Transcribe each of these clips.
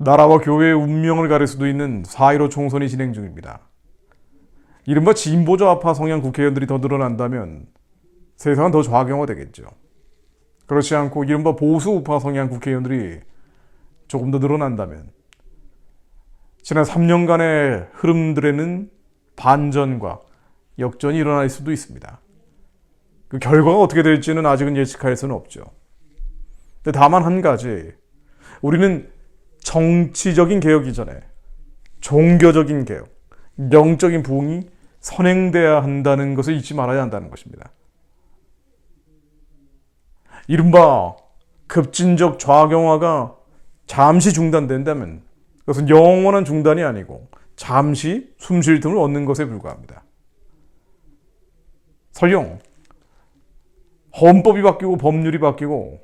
나라와 교회의 운명을 가릴 수도 있는 4.15 총선이 진행 중입니다. 이른바 진보좌파 성향 국회의원들이 더 늘어난다면 세상은 더 좌경화되겠죠. 그렇지 않고 이른바 보수 우파 성향 국회의원들이 조금 더 늘어난다면 지난 3년간의 흐름들에는 반전과 역전이 일어날 수도 있습니다. 그 결과가 어떻게 될지는 아직은 예측할 수는 없죠. 근데 다만 한 가지, 우리는 정치적인 개혁 이전에 종교적인 개혁, 영적인 부흥이 선행돼야 한다는 것을 잊지 말아야 한다는 것입니다. 이른바 급진적 좌경화가 잠시 중단된다면 그것은 영원한 중단이 아니고 잠시 숨 쉴 틈을 얻는 것에 불과합니다. 설령 헌법이 바뀌고 법률이 바뀌고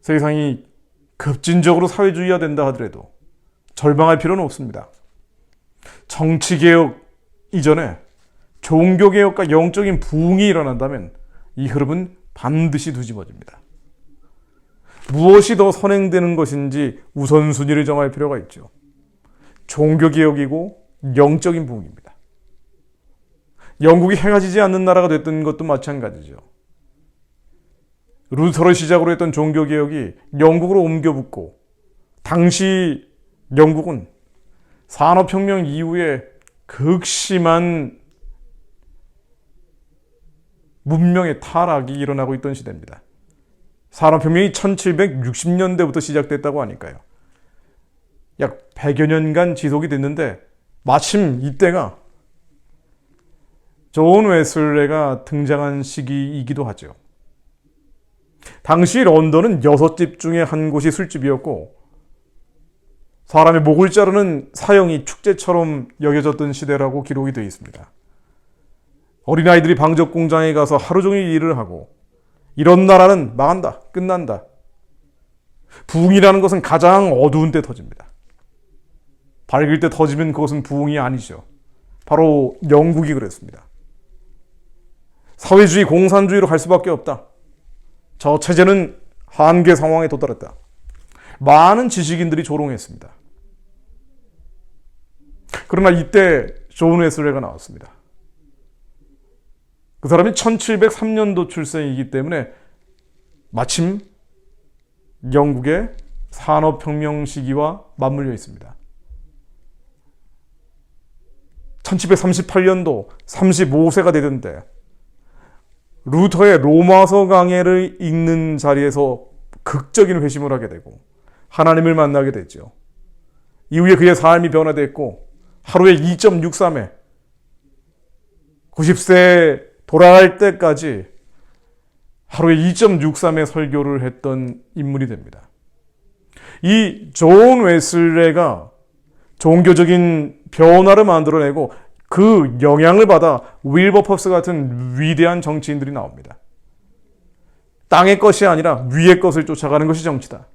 세상이 급진적으로 사회주의화 된다 하더라도 절망할 필요는 없습니다. 정치개혁 이전에 종교개혁과 영적인 부흥이 일어난다면 이 흐름은 반드시 뒤집어집니다. 무엇이 더 선행되는 것인지 우선순위를 정할 필요가 있죠. 종교개혁이고 영적인 부흥입니다. 영국이 해가 지지 않는 나라가 됐던 것도 마찬가지죠. 루터를 시작으로 했던 종교개혁이 영국으로 옮겨붙고 당시 영국은 산업혁명 이후에 극심한 문명의 타락이 일어나고 있던 시대입니다. 산업혁명이 1760년대부터 시작됐다고 하니까요. 약 100여 년간 지속이 됐는데 마침 이때가 존 웨슬레가 등장한 시기이기도 하죠. 당시 런던은 6집 중에 한 곳이 술집이었고 사람의 목을 자르는 사형이 축제처럼 여겨졌던 시대라고 기록이 되어 있습니다. 어린아이들이 방적 공장에 가서 하루 종일 일을 하고 이런 나라는 망한다, 끝난다. 부흥이라는 것은 가장 어두운 때 터집니다. 밝을 때 터지면 그것은 부흥이 아니죠. 바로 영국이 그랬습니다. 사회주의, 공산주의로 갈 수밖에 없다. 저 체제는 한계 상황에 도달했다. 많은 지식인들이 조롱했습니다. 그러나 이때 존 웨슬레가 나왔습니다. 그 사람이 1703년도 출생이기 때문에 마침 영국의 산업혁명 시기와 맞물려 있습니다. 1738년도 35세가 되던데 루터의 로마서 강해를 읽는 자리에서 극적인 회심을 하게 되고 하나님을 만나게 됐죠. 이후에 그의 삶이 변화됐고 하루에 2.63회 90세에 돌아갈 때까지 하루에 2.63회 설교를 했던 인물이 됩니다. 이 존 웨슬레가 종교적인 변화를 만들어내고 그 영향을 받아 윌버퍼스 같은 위대한 정치인들이 나옵니다. 땅의 것이 아니라 위의 것을 쫓아가는 것이 정치다.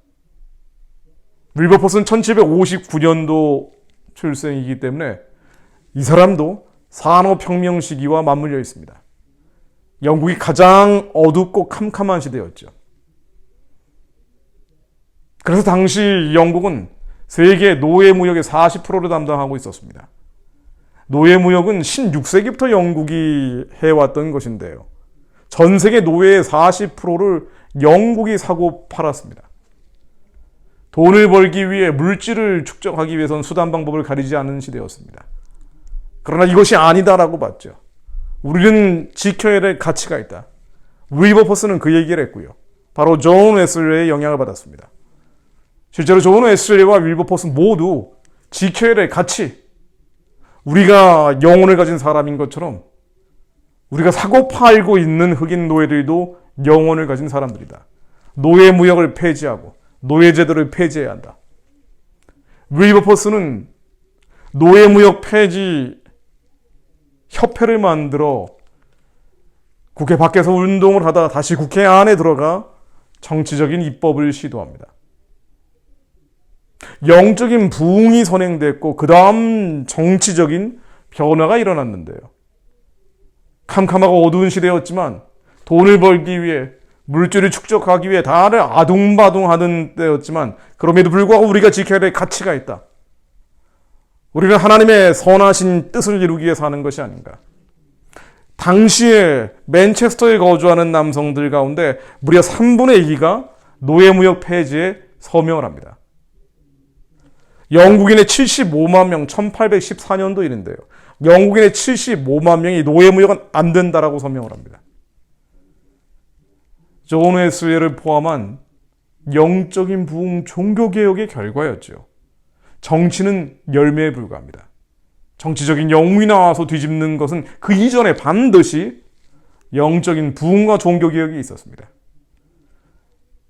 윌버퍼스는 1759년도 출생이기 때문에 이 사람도 산업혁명 시기와 맞물려 있습니다. 영국이 가장 어둡고 캄캄한 시대였죠. 그래서 당시 영국은 세계 노예무역의 40%를 담당하고 있었습니다. 노예무역은 16세기부터 영국이 해왔던 것인데요. 전 세계 노예의 40%를 영국이 사고 팔았습니다. 돈을 벌기 위해 물질을 축적하기 위해서는 수단 방법을 가리지 않는 시대였습니다. 그러나 이것이 아니다라고 봤죠. 우리는 지켜야 될 가치가 있다. 윌버퍼스는 그 얘기를 했고요. 바로 존 웨슬레의 영향을 받았습니다. 실제로 존 웨슬레와 윌버퍼스 모두 지켜야 될 가치, 우리가 영혼을 가진 사람인 것처럼 우리가 사고 팔고 있는 흑인 노예들도 영혼을 가진 사람들이다. 노예 무역을 폐지하고 노예 제도를 폐지해야 한다. 윌버퍼스는 노예 무역 폐지 협회를 만들어 국회 밖에서 운동을 하다가 다시 국회 안에 들어가 정치적인 입법을 시도합니다. 영적인 부흥이 선행됐고 그 다음 정치적인 변화가 일어났는데요. 캄캄하고 어두운 시대였지만 돈을 벌기 위해 물질을 축적하기 위해 다들 아둥바둥하던 때였지만 그럼에도 불구하고 우리가 지켜야 될 가치가 있다. 우리는 하나님의 선하신 뜻을 이루기 위해 사는 것이 아닌가. 당시에 맨체스터에 거주하는 남성들 가운데 무려 3분의 2가 노예무역 폐지에 서명을 합니다. 영국인의 75만 명, 1814년도 일인데요. 영국인의 75만 명이 노예무역은 안 된다라고 서명을 합니다. 존 웨슬리를 포함한 영적인 부흥 종교개혁의 결과였죠. 정치는 열매에 불과합니다. 정치적인 영웅이 나와서 뒤집는 것은 그 이전에 반드시 영적인 부흥과 종교개혁이 있었습니다.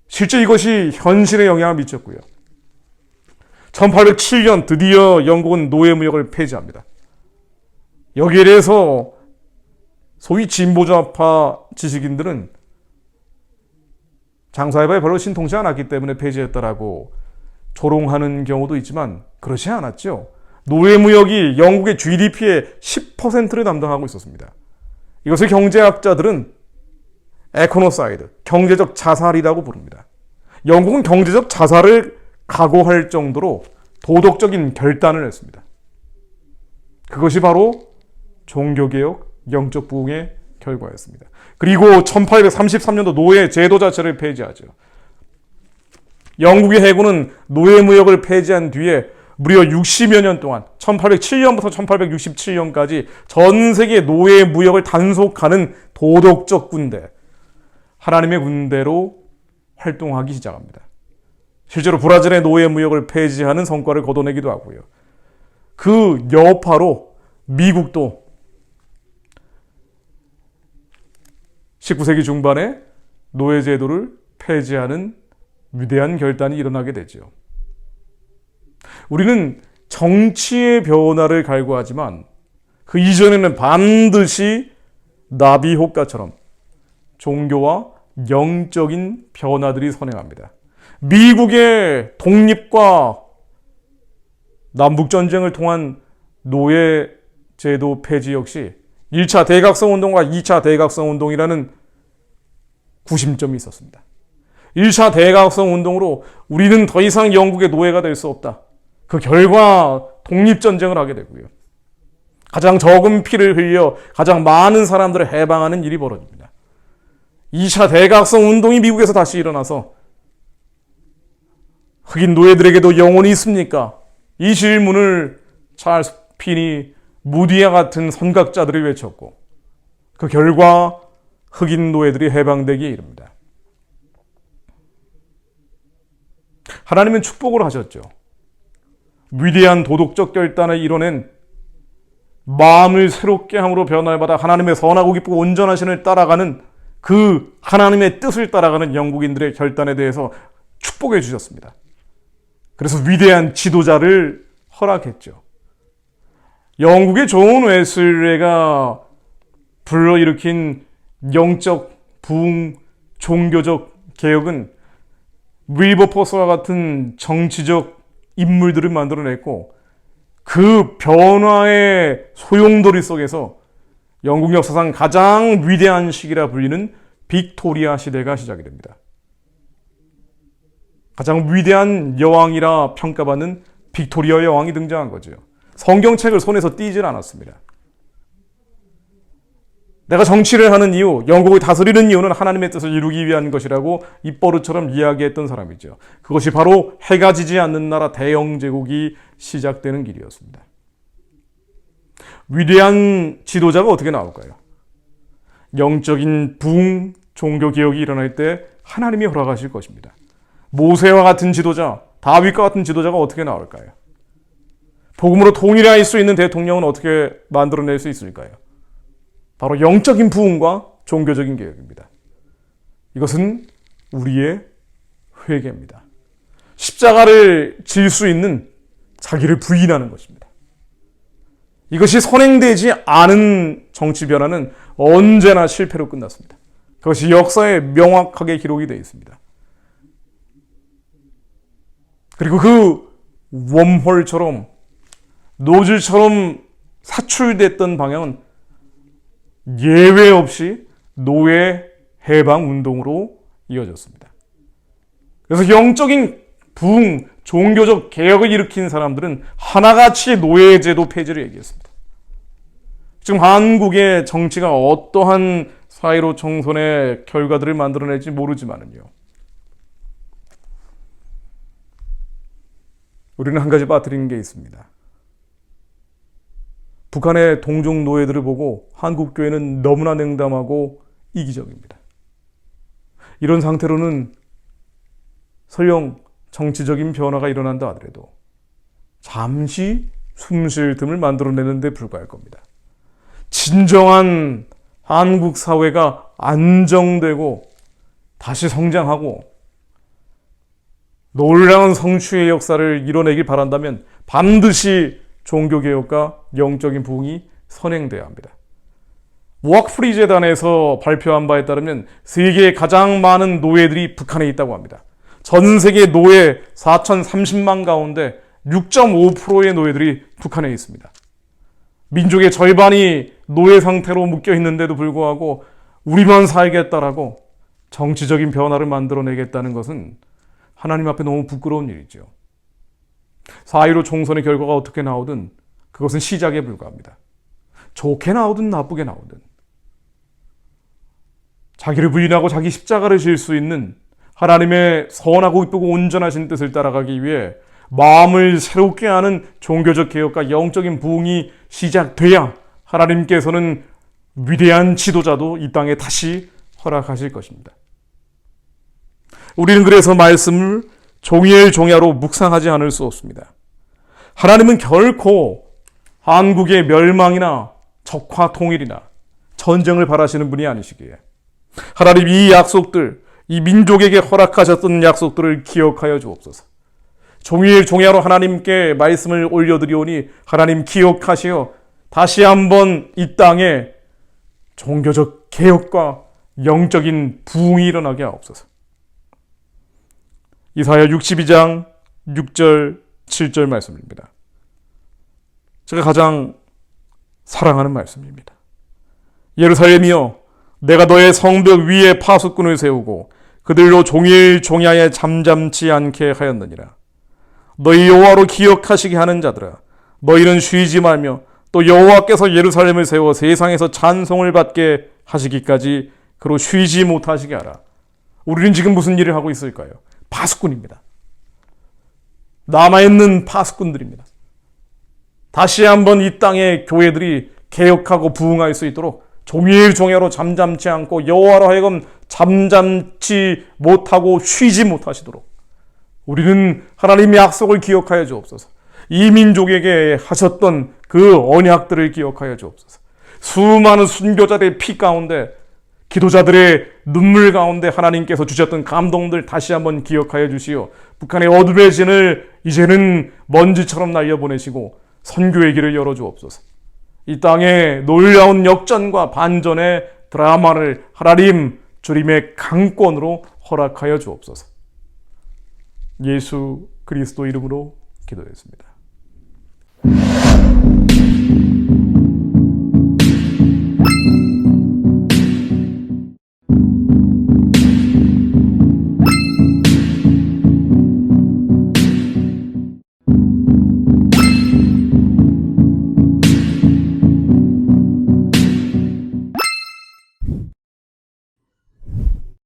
실제 이것이 현실에 영향을 미쳤고요. 1807년 드디어 영국은 노예무역을 폐지합니다. 여기에 대해서 소위 진보좌파 지식인들은 장사해봐야 별로 신통치 않았기 때문에 폐지했다라고 조롱하는 경우도 있지만 그렇지 않았죠. 노예무역이 영국의 GDP의 10%를 담당하고 있었습니다. 이것을 경제학자들은 에코노사이드, 경제적 자살이라고 부릅니다. 영국은 경제적 자살을 각오할 정도로 도덕적인 결단을 했습니다. 그것이 바로 종교개혁, 영적 부흥의 결과였습니다. 그리고 1833년도 노예 제도 자체를 폐지하죠. 영국의 해군은 노예무역을 폐지한 뒤에 무려 60여 년 동안 1807년부터 1867년까지 전 세계 노예무역을 단속하는 도덕적 군대, 하나님의 군대로 활동하기 시작합니다. 실제로 브라질의 노예무역을 폐지하는 성과를 거둬내기도 하고요. 그 여파로 미국도 19세기 중반에 노예제도를 폐지하는 위대한 결단이 일어나게 되죠. 우리는 정치의 변화를 갈구하지만 그 이전에는 반드시 나비 효과처럼 종교와 영적인 변화들이 선행합니다. 미국의 독립과 남북전쟁을 통한 노예제도 폐지 역시 1차 대각성운동과 2차 대각성운동이라는 구심점이 있었습니다. 1차 대각성운동으로 우리는 더 이상 영국의 노예가 될 수 없다. 그 결과 독립전쟁을 하게 되고요. 가장 적은 피를 흘려 가장 많은 사람들을 해방하는 일이 벌어집니다. 2차 대각성운동이 미국에서 다시 일어나서 흑인 노예들에게도 영혼이 있습니까? 이 질문을 찰스 피니, 무디와 같은 선각자들이 외쳤고 그 결과 흑인 노예들이 해방되기에 이릅니다. 하나님은 축복을 하셨죠. 위대한 도덕적 결단을 이뤄낸 마음을 새롭게 함으로 변화를 받아 하나님의 선하고 기쁘고 온전하신 을 따라가는 그 하나님의 뜻을 따라가는 영국인들의 결단에 대해서 축복해 주셨습니다. 그래서 위대한 지도자를 허락했죠. 영국의 존 웨슬레가 불러일으킨 영적 부흥, 종교적 개혁은 윌버포스와 같은 정치적 인물들을 만들어냈고 그 변화의 소용돌이 속에서 영국 역사상 가장 위대한 시기라 불리는 빅토리아 시대가 시작이 됩니다. 가장 위대한 여왕이라 평가받는 빅토리아 여왕이 등장한 거죠. 성경책을 손에서 띄질 않았습니다. 내가 정치를 하는 이유, 영국을 다스리는 이유는 하나님의 뜻을 이루기 위한 것이라고 입버릇처럼 이야기했던 사람이죠. 그것이 바로 해가 지지 않는 나라 대영제국이 시작되는 길이었습니다. 위대한 지도자가 어떻게 나올까요? 영적인 부흥, 종교개혁이 일어날 때 하나님이 허락하실 것입니다. 모세와 같은 지도자, 다윗과 같은 지도자가 어떻게 나올까요? 복음으로 통일할 수 있는 대통령은 어떻게 만들어낼 수 있을까요? 바로 영적인 부흥과 종교적인 개혁입니다. 이것은 우리의 회개입니다. 십자가를 질 수 있는 자기를 부인하는 것입니다. 이것이 선행되지 않은 정치 변화는 언제나 실패로 끝났습니다. 그것이 역사에 명확하게 기록이 되어 있습니다. 그리고 그 웜홀처럼 노즐처럼 사출됐던 방향은 예외 없이 노예 해방 운동으로 이어졌습니다. 그래서 영적인 부흥, 종교적 개혁을 일으킨 사람들은 하나같이 노예제도 폐지를 얘기했습니다. 지금 한국의 정치가 어떠한 사회로 총선의 결과들을 만들어낼지 모르지만은요, 우리는 한 가지 빠뜨리는 게 있습니다. 북한의 동종 노예들을 보고 한국 교회는 너무나 냉담하고 이기적입니다. 이런 상태로는 설령 정치적인 변화가 일어난다 하더라도 잠시 숨 쉴 틈을 만들어내는 데 불과할 겁니다. 진정한 한국 사회가 안정되고 다시 성장하고 놀라운 성취의 역사를 이뤄내길 바란다면 반드시 종교개혁과 영적인 부흥이 선행돼야 합니다. 워크프리 재단에서 발표한 바에 따르면 세계에 가장 많은 노예들이 북한에 있다고 합니다. 전 세계 노예 4,030만 가운데 6.5%의 노예들이 북한에 있습니다. 민족의 절반이 노예 상태로 묶여 있는데도 불구하고 우리만 살겠다라고 정치적인 변화를 만들어내겠다는 것은 하나님 앞에 너무 부끄러운 일이죠. 4.15 총선의 결과가 어떻게 나오든 그것은 시작에 불과합니다. 좋게 나오든 나쁘게 나오든 자기를 부인하고 자기 십자가를 질 수 있는 하나님의 선하고 기쁘고 온전하신 뜻을 따라가기 위해 마음을 새롭게 하는 종교적 개혁과 영적인 부흥이 시작돼야 하나님께서는 위대한 지도자도 이 땅에 다시 허락하실 것입니다. 우리는 그래서 말씀을 종이엘 종야로 묵상하지 않을 수 없습니다. 하나님은 결코 한국의 멸망이나 적화 통일이나 전쟁을 바라시는 분이 아니시기에 하나님 이 약속들, 이 민족에게 허락하셨던 약속들을 기억하여 주옵소서. 종이엘 종야로 하나님께 말씀을 올려드리오니 하나님 기억하시어 다시 한번 이 땅에 종교적 개혁과 영적인 부흥이 일어나게 하옵소서. 이사야 62장 6절 7절 말씀입니다. 제가 가장 사랑하는 말씀입니다. 예루살렘이여, 내가 너의 성벽 위에 파수꾼을 세우고 그들로 종일 종야에 잠잠치 않게 하였느니라. 너희 여호와로 기억하시게 하는 자들아, 너희는 쉬지 말며 또 여호와께서 예루살렘을 세워 세상에서 찬송을 받게 하시기까지 그로 쉬지 못하시게 하라. 우리는 지금 무슨 일을 하고 있을까요? 파수꾼입니다. 남아있는 파수꾼들입니다. 다시 한번 이 땅의 교회들이 개혁하고 부흥할 수 있도록 종일 종야로 잠잠치 않고 여호와로 하여금 잠잠치 못하고 쉬지 못하시도록 우리는 하나님의 약속을 기억하여 주옵소서. 이 민족에게 하셨던 그 언약들을 기억하여 주옵소서. 수많은 순교자들의 피 가운데, 기도자들의 눈물 가운데 하나님께서 주셨던 감동들 다시 한번 기억하여 주시오. 북한의 어둠의 진을 이제는 먼지처럼 날려보내시고 선교의 길을 열어주옵소서. 이 땅에 놀라운 역전과 반전의 드라마를 하나님 주님의 강권으로 허락하여 주옵소서. 예수 그리스도 이름으로 기도했습니다.